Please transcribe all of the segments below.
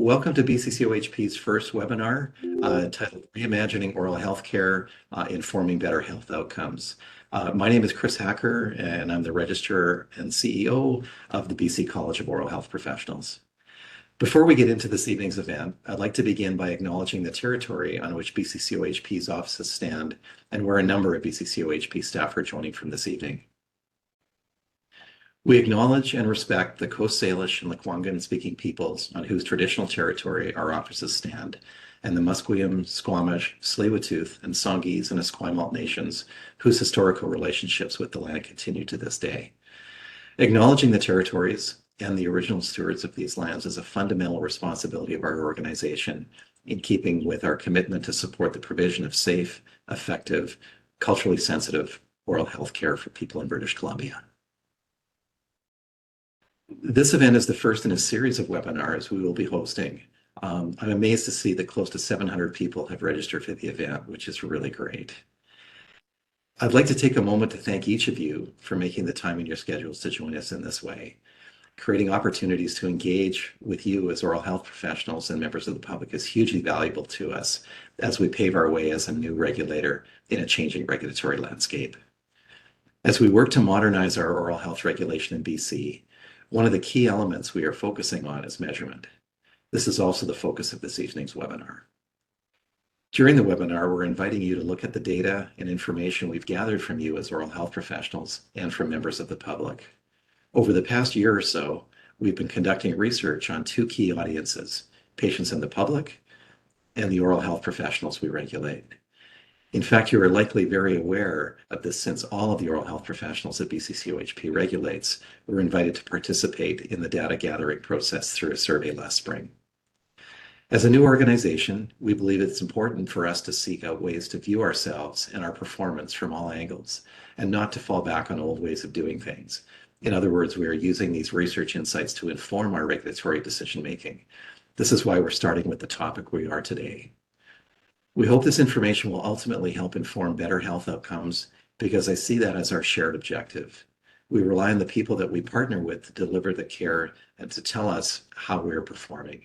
Welcome to BCCOHP's first webinar titled Reimagining Oral Healthcare, Informing Better Health Outcomes. My name is Chris Hacker, and I'm the Registrar and CEO of the BC College of Oral Health Professionals. Before we get into this evening's event, I'd like to begin by acknowledging the territory on which BCCOHP's offices stand and where a number of BCCOHP staff are joining from this evening. We acknowledge and respect the Coast Salish and Lekwungen-speaking peoples on whose traditional territory our offices stand, and the Musqueam, Squamish, Tsleil-Waututh, and Songhees and Esquimalt nations whose historical relationships with the land continue to this day. Acknowledging the territories and the original stewards of these lands is a fundamental responsibility of our organization, in keeping with our commitment to support the provision of safe, effective, culturally sensitive oral health care for people in British Columbia. This event is the first in a series of webinars we will be hosting. I'm amazed to see that close to 700 people have registered for the event, which is really great. I'd like to take a moment to thank each of you for making the time in your schedules to join us in this way. Creating opportunities to engage with you as oral health professionals and members of the public is hugely valuable to us as we pave our way as a new regulator in a changing regulatory landscape. As we work to modernize our oral health regulation in BC, one of the key elements we are focusing on is measurement. This is also the focus of this evening's webinar. During the webinar, we're inviting you to look at the data and information we've gathered from you as oral health professionals and from members of the public. Over the past year or so, we've been conducting research on two key audiences: patients and the public, and the oral health professionals we regulate. In fact, you are likely very aware of this, since all of the oral health professionals that BCCOHP regulates were invited to participate in the data gathering process through a survey last spring. As a new organization, we believe it's important for us to seek out ways to view ourselves and our performance from all angles, and not to fall back on old ways of doing things. In other words, we are using these research insights to inform our regulatory decision-making. This is why we're starting with the topic we are today. We hope this information will ultimately help inform better health outcomes, because I see that as our shared objective. We rely on the people that we partner with to deliver the care and to tell us how we're performing.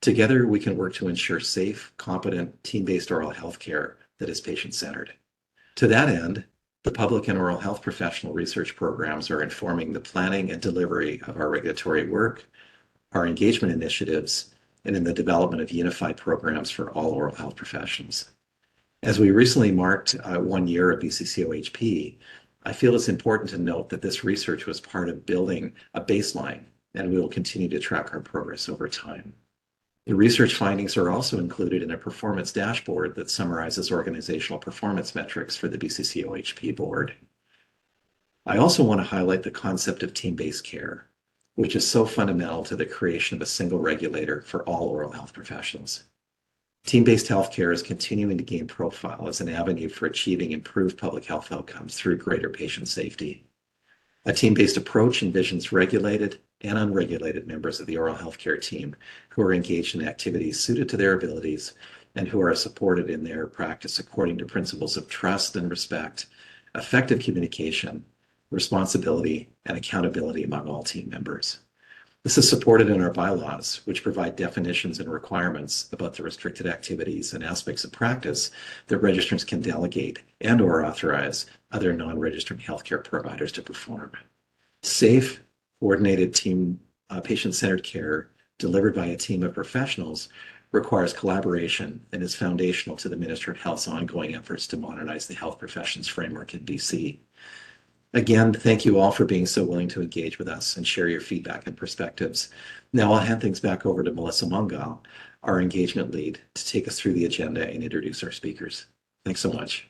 Together, we can work to ensure safe, competent, team-based oral health care that is patient-centered. To that end, the public and oral health professional research programs are informing the planning and delivery of our regulatory work, our engagement initiatives, and in the development of unified programs for all oral health professionals. As we recently marked 1 year of BCCOHP, I feel it's important to note that this research was part of building a baseline, and we will continue to track our progress over time. The research findings are also included in a performance dashboard that summarizes organizational performance metrics for the BCCOHP board. I also want to highlight the concept of team-based care, which is so fundamental to the creation of a single regulator for all oral health professionals. Team-based healthcare is continuing to gain profile as an avenue for achieving improved public health outcomes through greater patient safety. A team-based approach envisions regulated and unregulated members of the oral healthcare team who are engaged in activities suited to their abilities and who are supported in their practice according to principles of trust and respect, effective communication, responsibility, and accountability among all team members. This is supported in our bylaws, which provide definitions and requirements about the restricted activities and aspects of practice that registrants can delegate and/or authorize other non-registering healthcare providers to perform. Safe, coordinated team patient-centered care delivered by a team of professionals requires collaboration and is foundational to the Ministry of Health's ongoing efforts to modernize the health professions framework in BC. Again, thank you all for being so willing to engage with us and share your feedback and perspectives. Now I'll hand things back over to Melissa Mungal, our engagement lead, to take us through the agenda and introduce our speakers. Thanks so much.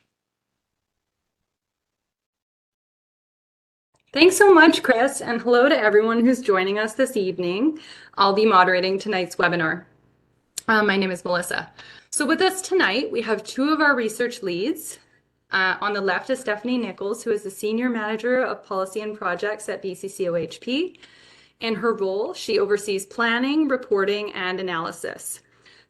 Thanks so much, Chris, and hello to everyone who's joining us this evening. I'll be moderating tonight's webinar. My name is Melissa. So with us tonight, we have two of our research leads. On the left is Stephanie Nichols, who is the Senior Manager of Policy and Projects at BCCOHP. In her role, she oversees planning, reporting, and analysis.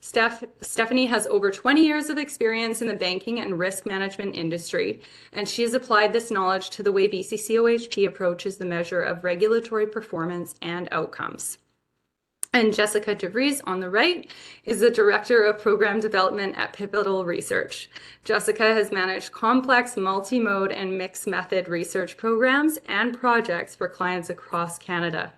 Stephanie has over 20 years of experience in the banking and risk management industry, and she has applied this knowledge to the way BCCOHP approaches the measure of regulatory performance and outcomes. And Jessica DeVries on the right is the Director of Program Development at Pivotal Research. Jessica has managed complex multi-mode and mixed method research programs and projects for clients across Canada.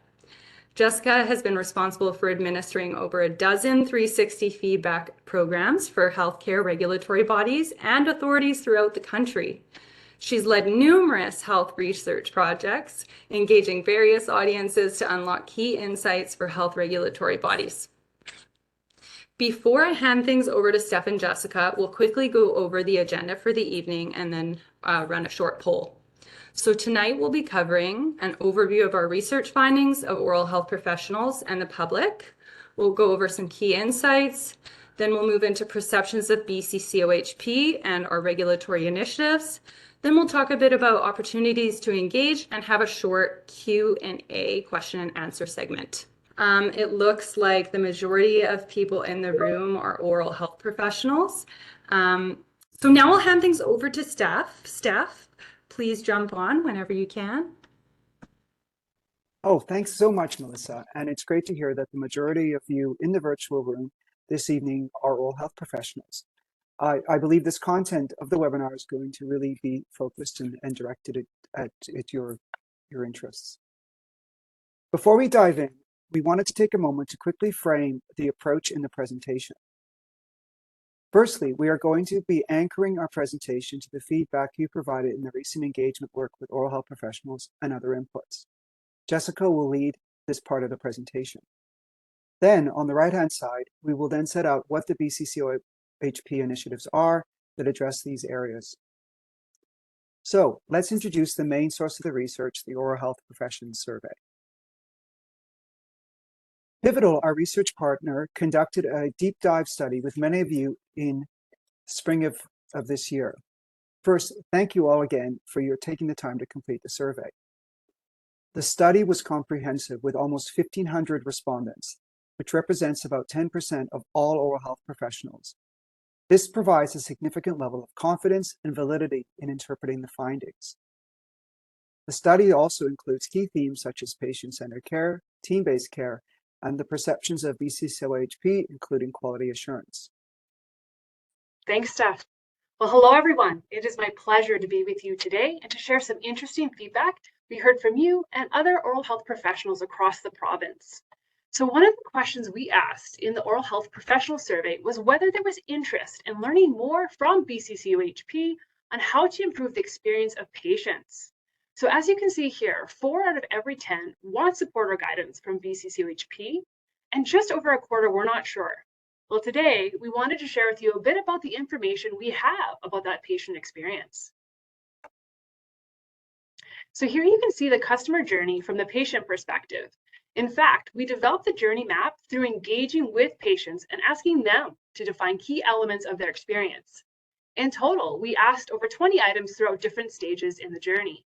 Jessica has been responsible for administering over a dozen 360 feedback programs for healthcare regulatory bodies and authorities throughout the country. She's led numerous health research projects, engaging various audiences to unlock key insights for health regulatory bodies. Before I hand things over to Steph and Jessica, we'll quickly go over the agenda for the evening and then run a short poll. So tonight we'll be covering an overview of our research findings of oral health professionals and the public. We'll go over some key insights. Then we'll move into perceptions of BCCOHP and our regulatory initiatives. Then we'll talk a bit about opportunities to engage and have a short Q&A, question and answer segment. It looks like the majority of people in the room are oral health professionals. So now I'll hand things over to Steph. Steph, please jump on whenever you can. Oh, thanks so much, Melissa. And it's great to hear that the majority of you in the virtual room this evening are oral health professionals. I believe this content of the webinar is going to really be focused and directed at your interests. Before we dive in, we wanted to take a moment to quickly frame the approach in the presentation. Firstly, we are going to be anchoring our presentation to the feedback you provided in the recent engagement work with oral health professionals and other inputs. Jessica will lead this part of the presentation. Then, on the right-hand side, we will then set out what the BCCOHP initiatives are that address these areas. So, let's introduce the main source of the research, the Oral Health Professions Survey. Pivotal, our research partner, conducted a deep dive study with many of you in spring of this year. First, thank you all again for your taking the time to complete the survey. The study was comprehensive with almost 1,500 respondents, which represents about 10% of all oral health professionals. This provides a significant level of confidence and validity in interpreting the findings. The study also includes key themes such as patient-centered care, team-based care, and the perceptions of BCCOHP, including quality assurance. Thanks, Steph. Well, hello, everyone. It is my pleasure to be with you today and to share some interesting feedback we heard from you and other oral health professionals across the province. So one of the questions we asked in the Oral Health Professional Survey was whether there was interest in learning more from BCCOHP on how to improve the experience of patients. So as you can see here, 4 out of every 10 want support or guidance from BCCOHP, and just over a quarter were not sure. Well, today we wanted to share with you a bit about the information we have about that patient experience. So here you can see the customer journey from the patient perspective. In fact, we developed the journey map through engaging with patients and asking them to define key elements of their experience. In total, we asked over 20 items throughout different stages in the journey.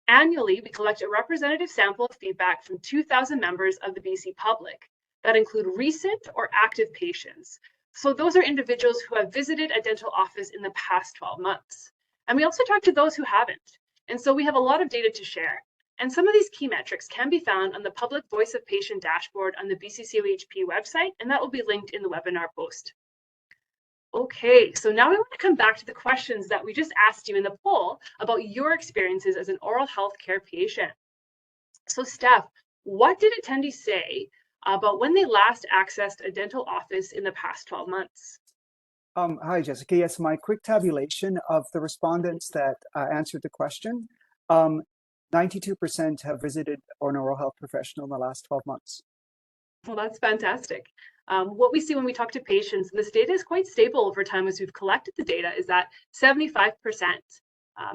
Annually, we collect a representative sample of feedback from 2,000 members of the BC public that include recent or active patients. So those are individuals who have visited a dental office in the past 12 months. And we also talk to those who haven't. And so we have a lot of data to share. And some of these key metrics can be found on the Public Voice of Patient dashboard on the BCCOHP website, and that will be linked in the webinar post. Okay, so now we want to come back to the questions that we just asked you in the poll about your experiences as an oral health care patient. So Steph, what did attendees say about when they last accessed a dental office in the past 12 months? Hi, Jessica. Yes, my quick tabulation of the respondents that answered the question, 92% have visited an oral health professional in the last 12 months. Well, that's fantastic. What we see when we talk to patients, and this data is quite stable over time as we've collected the data, is that 75%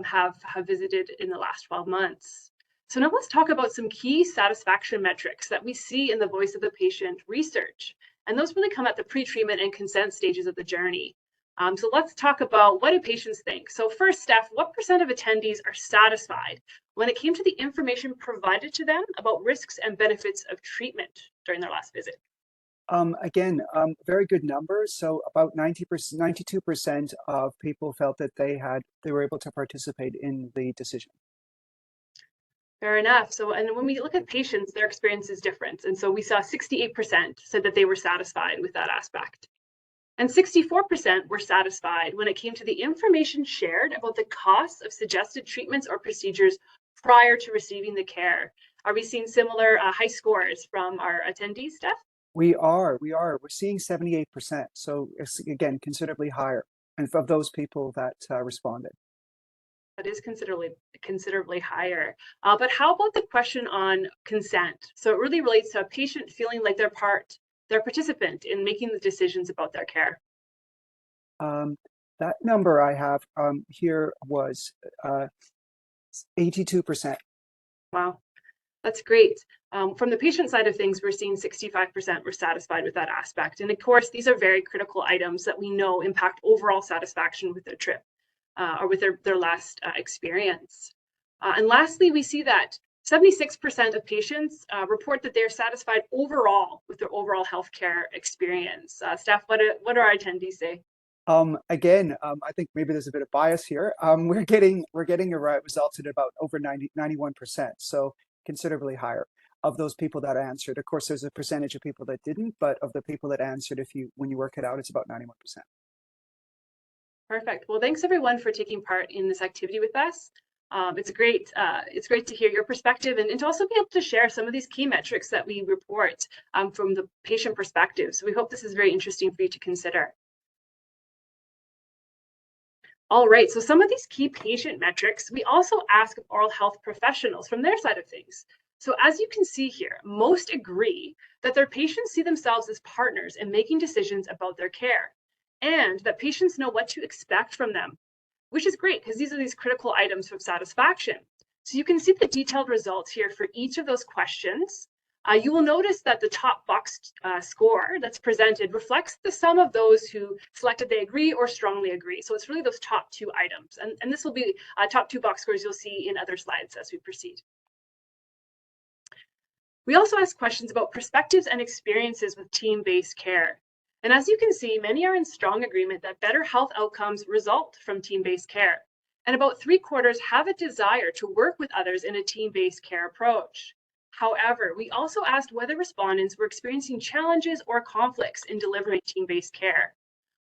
have visited in the last 12 months. So now let's talk about some key satisfaction metrics that we see in the Voice of the Patient research. And those really come at the pre-treatment and consent stages of the journey. So let's talk about, what do patients think? So first, Steph, what % of attendees are satisfied when it came to the information provided to them about risks and benefits of treatment during their last visit? Again, very good numbers. So about 92% of people felt that they were able to participate in the decision. Fair enough. So, and when we look at patients, their experience is different. And so we saw 68% said that they were satisfied with that aspect. And 64% were satisfied when it came to the information shared about the costs of suggested treatments or procedures prior to receiving the care. Are we seeing similar high scores from our attendees, Steph? We are. We're seeing 78%. So it's, again, considerably higher, and of those people that responded. That is considerably higher. But how about the question on consent? So it really relates to a patient feeling like they're participant in making the decisions about their care. That number I have here was 82%. Wow, that's great. From the patient side of things, we're seeing 65% were satisfied with that aspect. And of course, these are very critical items that we know impact overall satisfaction with their trip or with their last experience. And lastly, we see that 76% of patients report that they're satisfied overall with their overall healthcare experience. Steph, what do our attendees say? Again, I think maybe there's a bit of bias here. We're getting results at about over 91%, so considerably higher of those people that answered. Of course, there's a percentage of people that didn't, but of the people that answered, when you work it out, it's about 91%. Perfect. Well, thanks everyone for taking part in this activity with us. It's great to hear your perspective and to also be able to share some of these key metrics that we report from the patient perspective. So we hope this is very interesting for you to consider. All right, so some of these key patient metrics, we also ask of oral health professionals from their side of things. So as you can see here, most agree that their patients see themselves as partners in making decisions about their care, and that patients know what to expect from them, which is great because these are these critical items of satisfaction. So you can see the detailed results here for each of those questions. You will notice that the top box score that's presented reflects the sum of those who selected they agree or strongly agree. So it's really those top two items. And this will be top two box scores you'll see in other slides as we proceed. We also ask questions about perspectives and experiences with team-based care. And as you can see, many are in strong agreement that better health outcomes result from team-based care. And about 3/4 have a desire to work with others in a team-based care approach. However, we also asked whether respondents were experiencing challenges or conflicts in delivering team-based care.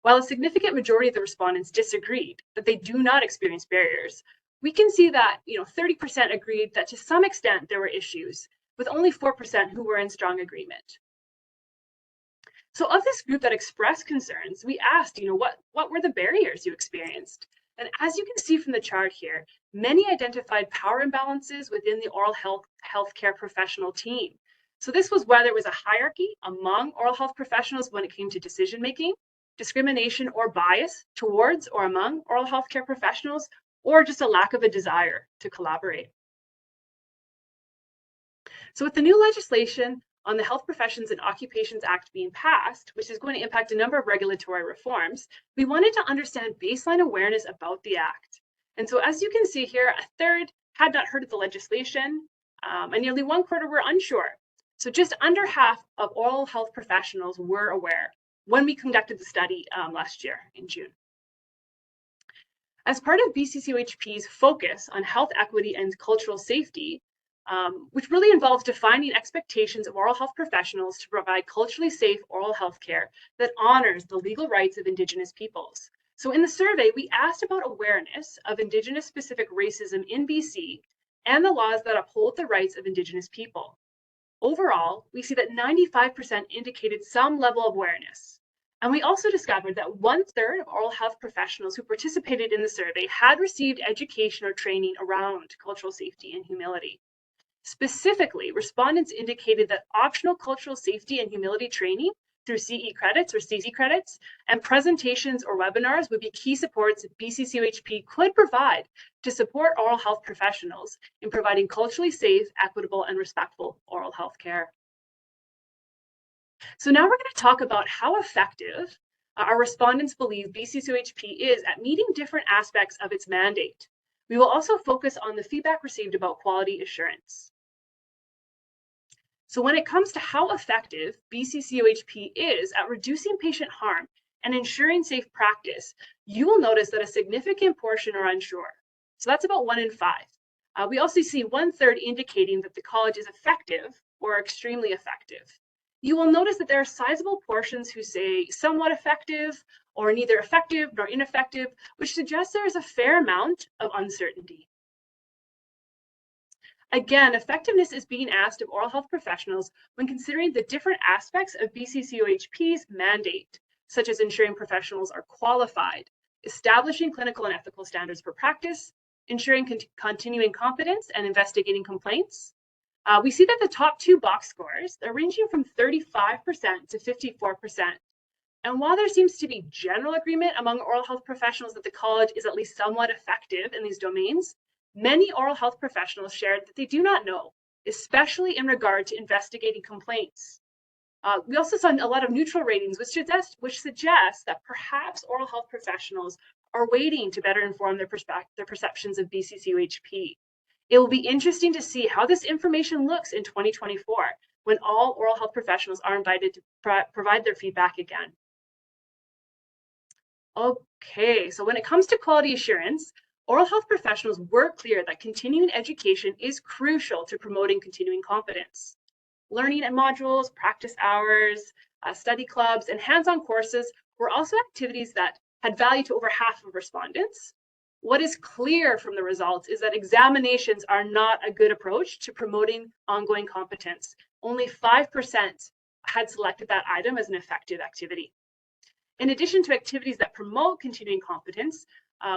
While a significant majority of the respondents disagreed that they do not experience barriers, we can see that 30% agreed that to some extent there were issues, with only 4% who were in strong agreement. So of this group that expressed concerns, we asked, what were the barriers you experienced? And as you can see from the chart here, many identified power imbalances within the oral healthcare professional team. So this was whether it was a hierarchy among oral health professionals when it came to decision-making, discrimination or bias towards or among oral healthcare professionals, or just a lack of a desire to collaborate. So with the new legislation on the Health Professions and Occupations Act being passed, which is going to impact a number of regulatory reforms, we wanted to understand baseline awareness about the Act. And so as you can see here, 1/3 had not heard of the legislation, and nearly 1/4 were unsure. So just under half of oral health professionals were aware when we conducted the study last year in June. As part of BCCOHP's focus on health equity and cultural safety, which really involves defining expectations of oral health professionals to provide culturally safe oral health care that honors the legal rights of Indigenous peoples. So in the survey, we asked about awareness of Indigenous specific racism in BC and the laws that uphold the rights of Indigenous people. Overall, we see that 95% indicated some level of awareness. And we also discovered that 1/3 of oral health professionals who participated in the survey had received education or training around cultural safety and humility. Specifically, respondents indicated that optional cultural safety and humility training through CE credits or CC credits and presentations or webinars would be key supports BCCOHP could provide to support oral health professionals in providing culturally safe, equitable, and respectful oral health care. So now we're going to talk about how effective our respondents believe BCCOHP is at meeting different aspects of its mandate. We will also focus on the feedback received about quality assurance. So when it comes to how effective BCCOHP is at reducing patient harm and ensuring safe practice, you will notice that a significant portion are unsure. So that's about 1 in 5. We also see 1/3 indicating that the college is effective or extremely effective. You will notice that there are sizable portions who say somewhat effective or neither effective nor ineffective, which suggests there is a fair amount of uncertainty. Again, effectiveness is being asked of oral health professionals when considering the different aspects of BCCOHP's mandate, such as ensuring professionals are qualified, establishing clinical and ethical standards for practice, ensuring continuing competence, and investigating complaints. We see that the top 2 box scores are ranging from 35% to 54%. And while there seems to be general agreement among oral health professionals that the college is at least somewhat effective in these domains, many oral health professionals shared that they do not know, especially in regard to investigating complaints. We also saw a lot of neutral ratings, which suggests that perhaps oral health professionals are waiting to better inform their perceptions of BCCOHP. It will be interesting to see how this information looks in 2024 when all oral health professionals are invited to provide their feedback again. Okay, so when it comes to quality assurance, oral health professionals were clear that continuing education is crucial to promoting continuing competence. Learning and modules, practice hours, study clubs, and hands-on courses were also activities that had value to over half of respondents. What is clear from the results is that examinations are not a good approach to promoting ongoing competence. Only 5% had selected that item as an effective activity. In addition to activities that promote continuing competence,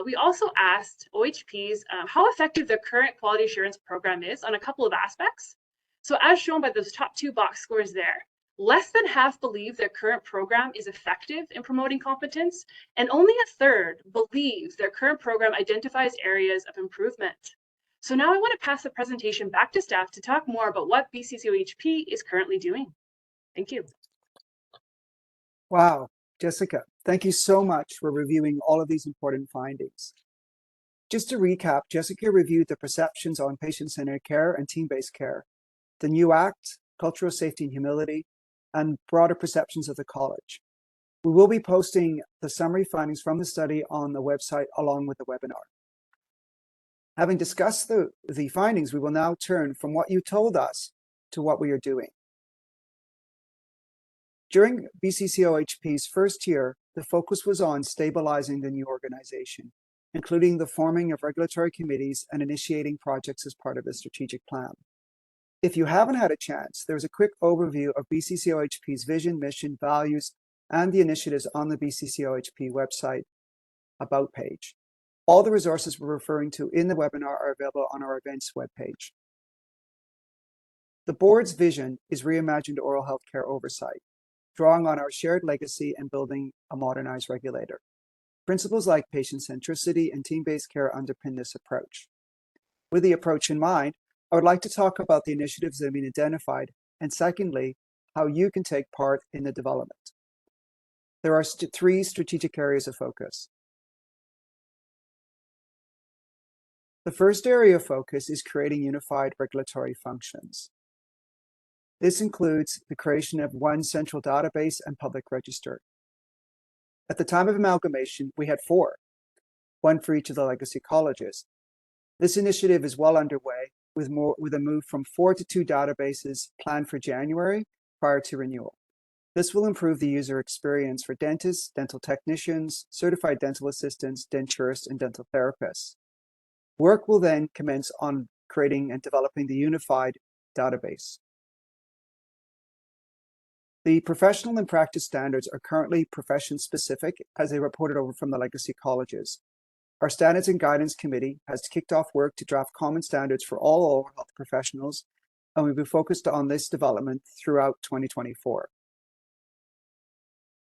we also asked OHPs how effective the current quality assurance program is on a couple of aspects. So as shown by those top 2 box scores there, less than half believe their current program is effective in promoting competence, and only 1/3 believe their current program identifies areas of improvement. So now I want to pass the presentation back to staff to talk more about what BCCOHP is currently doing. Thank you. Wow, Jessica, thank you so much for reviewing all of these important findings. Just to recap, Jessica reviewed the perceptions on patient-centered care and team-based care, the new act, cultural safety and humility, and broader perceptions of the college. We will be posting the summary findings from the study on the website along with the webinar. Having discussed the findings, we will now turn from what you told us to what we are doing. During BCCOHP's first year, the focus was on stabilizing the new organization, including the forming of regulatory committees and initiating projects as part of the strategic plan. If you haven't had a chance, there's a quick overview of BCCOHP's vision, mission, values, and the initiatives on the BCCOHP website About page. All the resources we're referring to in the webinar are available on our events webpage. The board's vision is reimagined oral health care oversight, drawing on our shared legacy and building a modernized regulator. Principles like patient centricity and team-based care underpin this approach. With the approach in mind, I would like to talk about the initiatives that have been identified, and secondly, how you can take part in the development. There are 3 strategic areas of focus. The first area of focus is creating unified regulatory functions. This includes the creation of one central database and public register. At the time of amalgamation, we had 4, one for each of the legacy colleges. This initiative is well underway with a move from 4 to 2 databases planned for January prior to renewal. This will improve the user experience for dentists, dental technicians, certified dental assistants, denturists, and dental therapists. Work will then commence on creating and developing the unified database. The professional and practice standards are currently profession-specific as they reported over from the legacy colleges. Our Standards and Guidance Committee has kicked off work to draft common standards for all oral health professionals, and we'll be focused on this development throughout 2024.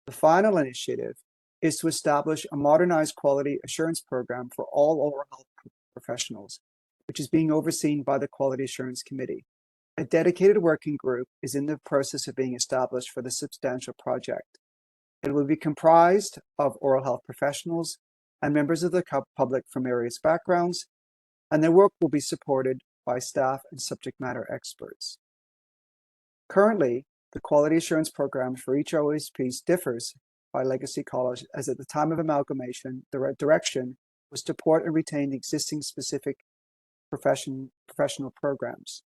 The final initiative is to establish a modernized quality assurance program for all oral health professionals, which is being overseen by the Quality Assurance Committee. A dedicated working group is in the process of being established for the substantial project. It will be comprised of oral health professionals and members of the public from various backgrounds, and their work will be supported by staff and subject matter experts. Currently, the quality assurance program for each OSP differs by legacy college, as at the time of amalgamation, the direction was to support and retain the existing specific professional programs.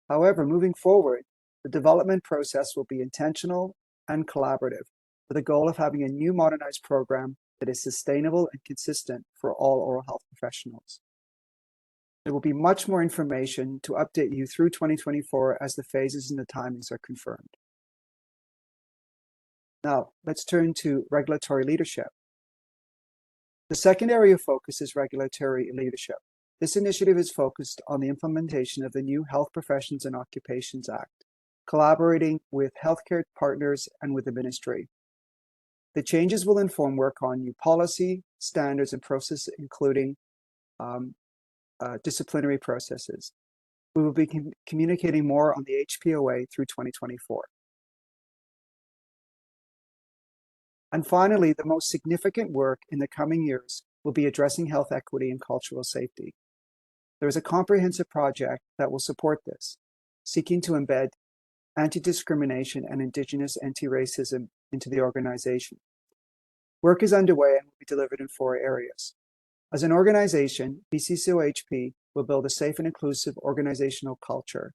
However, moving forward, the development process will be intentional and collaborative, with the goal of having a new modernized program that is sustainable and consistent for all oral health professionals. There will be much more information to update you through 2024 as the phases and the timings are confirmed. Now, let's turn to regulatory leadership. The second area of focus is regulatory leadership. This initiative is focused on the implementation of the new Health Professions and Occupations Act, collaborating with healthcare partners and with the ministry. The changes will inform work on new policy, standards, and processes, including disciplinary processes. We will be communicating more on the HPOA through 2024. And finally, the most significant work in the coming years will be addressing health equity and cultural safety. There is a comprehensive project that will support this, seeking to embed anti-discrimination and Indigenous anti-racism into the organization. Work is underway and will be delivered in 4 areas. As an organization, BCCOHP will build a safe and inclusive organizational culture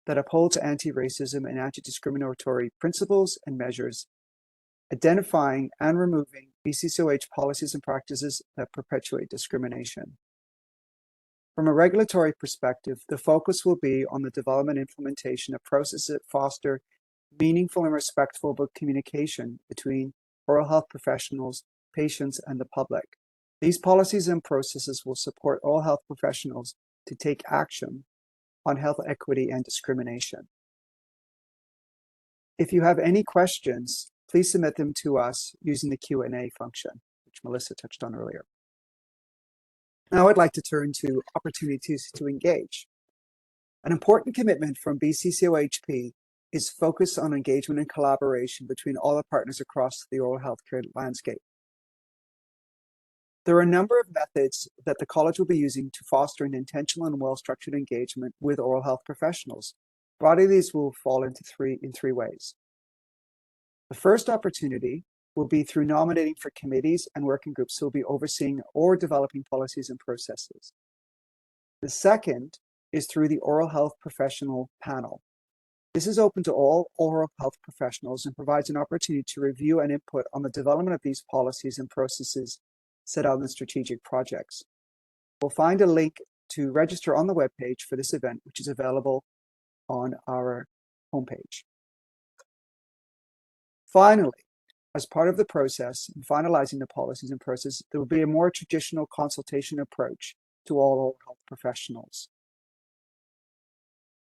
that upholds anti-racism and anti-discriminatory principles and measures, identifying and removing BCCOH policies and practices that perpetuate discrimination. From a regulatory perspective, the focus will be on the development and implementation of processes that foster meaningful and respectful communication between oral health professionals, patients, and the public. These policies and processes will support oral health professionals to take action on health equity and discrimination. If you have any questions, please submit them to us using the Q&A function, which Melissa touched on earlier. Now I'd like to turn to opportunities to engage. An important commitment from BCCOHP is focused on engagement and collaboration between all the partners across the oral healthcare landscape. There are a number of methods that the college will be using to foster an intentional and well-structured engagement with oral health professionals. Broadly, these will fall into three ways. The first opportunity will be through nominating for committees and working groups who will be overseeing or developing policies and processes. The second is through the oral health professional panel. This is open to all oral health professionals and provides an opportunity to review and input on the development of these policies and processes set out in strategic projects. We'll find a link to register on the webpage for this event, which is available on our homepage. Finally, as part of the process in finalizing the policies and processes, there will be a more traditional consultation approach to all oral health professionals.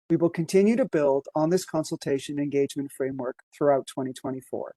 We will continue to build on this consultation engagement framework throughout 2024.